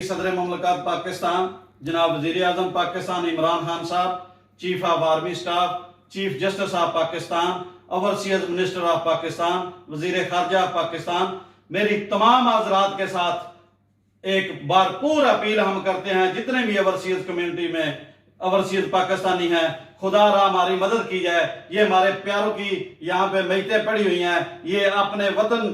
صدر مملکت پاکستان جناب وزیر اعظم پاکستان عمران خان صاحب، chief of army staff, chief justice of Pakistan, overseas minister of Pakistan, وزیر خارجہ آف پاکستان، میری تمام حضرات کے ساتھ ایک بھرپور اپیل ہم کرتے ہیں، جتنے بھی اوورسیز کمیونٹی میں اوورسیز پاکستانی ہیں، خدا را ہماری مدد کی جائے۔ یہ ہمارے پیاروں کی یہاں پہ میتیں پڑی ہوئی ہیں، یہ اپنے وطن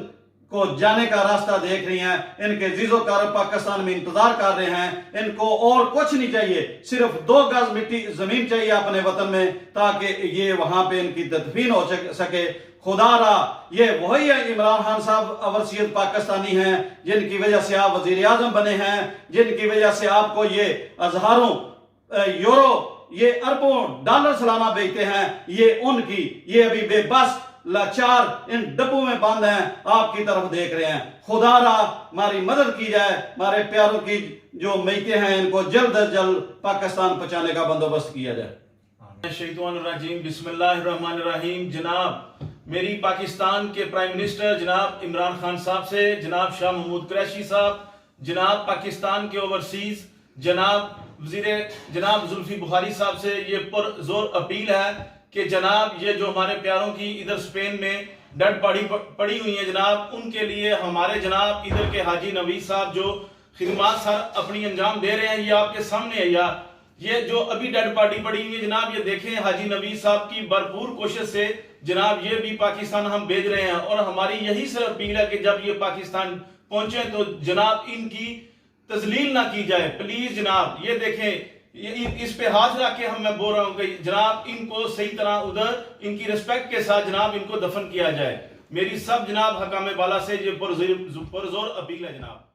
کو جانے کا راستہ دیکھ رہی ہیں، ان کے عزیز و اقارب پاکستان میں انتظار کر رہے ہیں، ان کو اور کچھ نہیں چاہیے، صرف 2 گز مٹی زمین چاہیے اپنے وطن میں تاکہ یہ وہاں پہ ان کی تدفین ہو سکے۔ خدا را یہ وہی عمران خان صاحب اوورسیز پاکستانی ہیں جن کی وجہ سے آپ وزیر اعظم بنے ہیں، جن کی وجہ سے آپ کو یہ ہزاروں یورو، یہ اربوں ڈالر سالانہ بھیجتے ہیں، یہ ان کی، یہ ابھی بے بس لاچار ان ڈبوں میں بند ہیں، آپ کی طرف دیکھ رہے ہیں۔ خدا را ہماری مدد کی جائے، ہمارے پیاروں کی جو میتیں ہیں ان کو جلد از جلد پاکستان پہنچانے کا بندوبست کیا جائے۔ شیطان الرجیم، بسم اللہ الرحمن الرحیم۔ جناب میری پاکستان کے پرائم منسٹر جناب عمران خان صاحب سے، جناب شاہ محمود قریشی صاحب، جناب پاکستان کے اوورسیز جناب زلفی بخاری صاحب سے یہ پرزور اپیل ہے کہ جناب یہ جو ہمارے پیاروں کی ادھر سپین میں ڈیڈ باڈی پڑی ہوئی ہیں جناب، ان کے لیے ہمارے جناب ادھر کے حاجی نویز صاحب جو خدمات سر اپنی انجام دے رہے ہیں، یہ آپ کے سامنے ہے۔ یہ جو ابھی ڈیڈ باڈی پڑی ہوئی ہے جناب، یہ دیکھیں حاجی نویز صاحب کی بھرپور کوشش سے جناب یہ بھی پاکستان ہم بھیج رہے ہیں، اور ہماری یہی صرف اپیل ہے کہ جب یہ پاکستان پہنچے تو جناب ان کی تذلیل نہ کی جائے، پلیز جناب۔ یہ دیکھیں، اس پہ ہاتھ رکھ کے میں بول رہا ہوں کہ جناب ان کو صحیح طرح ادھر ان کی ریسپیکٹ کے ساتھ جناب ان کو دفن کیا جائے۔ میری سب جناب حکام بالا سے یہ پرزور اپیل ہے جناب۔